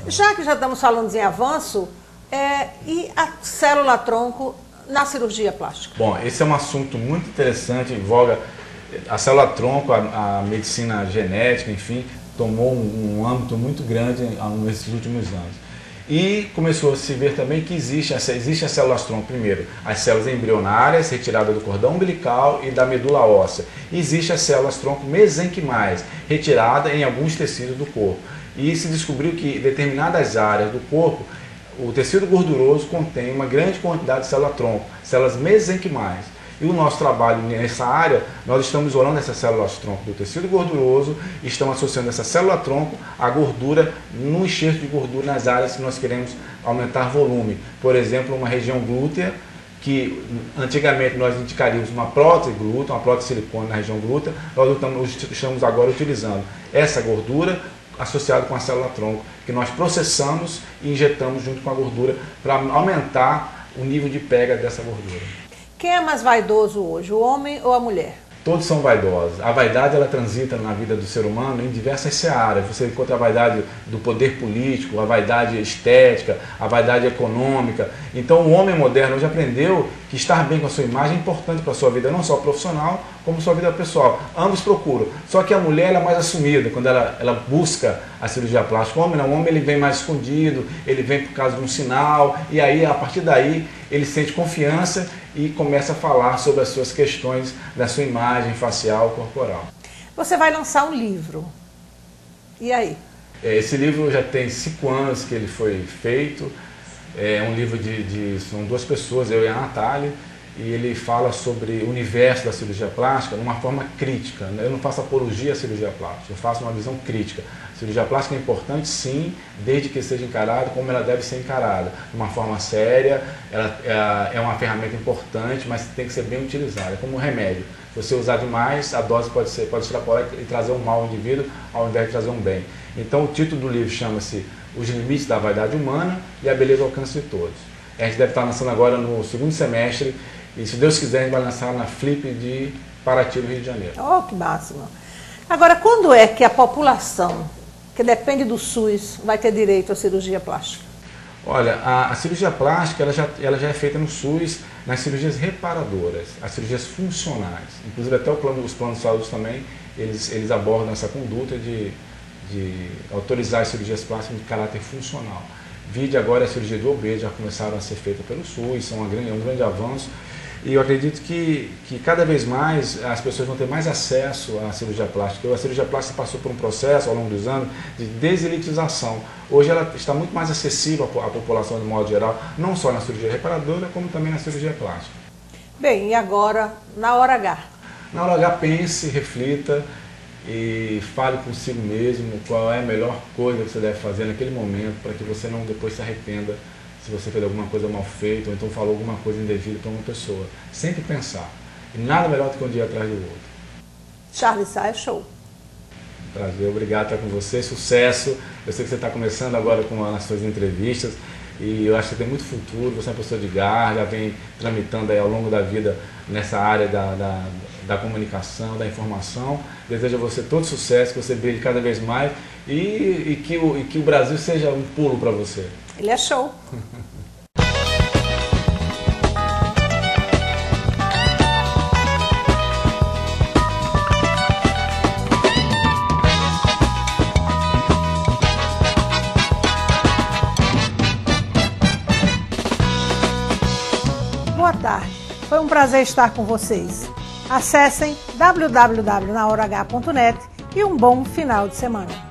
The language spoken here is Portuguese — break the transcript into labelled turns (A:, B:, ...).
A: Já que já estamos falando em avanço, e a célula-tronco na cirurgia plástica?
B: Bom, esse é um assunto muito interessante, em voga. A célula-tronco, a medicina genética, enfim, tomou um âmbito muito grande nesses últimos anos. E começou a se ver também que existe as células-tronco, primeiro, as células embrionárias, retiradas do cordão umbilical e da medula óssea. Existe as células-tronco mesenquimais, retiradas em alguns tecidos do corpo. E se descobriu que em determinadas áreas do corpo, o tecido gorduroso contém uma grande quantidade de célula-tronco, células mesenquimais. E o nosso trabalho nessa área, nós estamos isolando essas células-tronco do tecido gorduroso e estamos associando essa célula-tronco à gordura, no enxerto de gordura nas áreas que nós queremos aumentar volume. Por exemplo, uma região glútea, que antigamente nós indicaríamos uma prótese glútea, uma prótese de silicone na região glútea, nós estamos agora utilizando essa gordura associada com a célula-tronco, que nós processamos e injetamos junto com a gordura para aumentar o nível de pega dessa gordura.
A: Quem é mais vaidoso hoje, o homem ou a mulher?
B: Todos são vaidosos. A vaidade, ela transita na vida do ser humano em diversas searas. Você encontra a vaidade do poder político, a vaidade estética, a vaidade econômica. Então o homem moderno já aprendeu que estar bem com a sua imagem é importante para a sua vida, não só profissional, como sua vida pessoal. Ambos procuram. Só que a mulher ela é mais assumida, quando ela busca a cirurgia plástica. O homem não, o homem ele vem mais escondido, ele vem por causa de um sinal, e aí, a partir daí, ele sente confiança e começa a falar sobre as suas questões da sua imagem facial, corporal.
A: Você vai lançar um livro. E aí?
B: Esse livro já tem 5 anos que ele foi feito. É um livro são 2 pessoas, eu e a Natália, e ele fala sobre o universo da cirurgia plástica de uma forma crítica. Eu não faço apologia à cirurgia plástica, eu faço uma visão crítica. A cirurgia plástica é importante, sim, desde que seja encarada como ela deve ser encarada. De uma forma séria, ela é uma ferramenta importante, mas tem que ser bem utilizada, é como um remédio. Se você usar demais, a dose pode extrapolar e trazer um mal ao indivíduo, ao invés de trazer um bem. Então o título do livro chama-se Os Limites da Vaidade Humana e a Beleza ao Alcance de Todos. A gente deve estar lançando agora no 2º semestre, e se Deus quiser, a gente vai lançar na Flip de Paraty, no Rio de Janeiro.
A: Oh, que máximo! Agora, quando é que a população, que depende do SUS, vai ter direito à cirurgia plástica?
B: Olha, a cirurgia plástica ela já é feita no SUS, nas cirurgias reparadoras, as cirurgias funcionais. Inclusive até os planos de saúde também, eles abordam essa conduta de autorizar as cirurgias plásticas de caráter funcional. Vide agora a cirurgia do obeso, já começaram a ser feitas pelo SUS, é um grande avanço. E eu acredito que cada vez mais as pessoas vão ter mais acesso à cirurgia plástica. A cirurgia plástica passou por um processo ao longo dos anos de deselitização. Hoje ela está muito mais acessível à população de modo geral, não só na cirurgia reparadora, como também na cirurgia plástica.
A: Bem, e agora, na hora H?
B: Na hora H, pense, reflita e fale consigo mesmo qual é a melhor coisa que você deve fazer naquele momento para que você não depois se arrependa se você fez alguma coisa mal feita ou então falou alguma coisa indevida para uma pessoa. Sempre pensar. E nada melhor do que um dia atrás do outro.
A: Charles Saia, show.
B: Prazer, obrigado por estar com você, sucesso. Eu sei que você está começando agora com as suas entrevistas e eu acho que você tem muito futuro, você é uma pessoa de garra, já vem tramitando aí ao longo da vida nessa área da comunicação, da informação. Desejo a você todo sucesso, que você brilhe cada vez mais e que o Brasil seja um pulo para você.
A: Ele é show. Boa tarde. Foi um prazer estar com vocês. Acessem www.nahorah.net e um bom final de semana.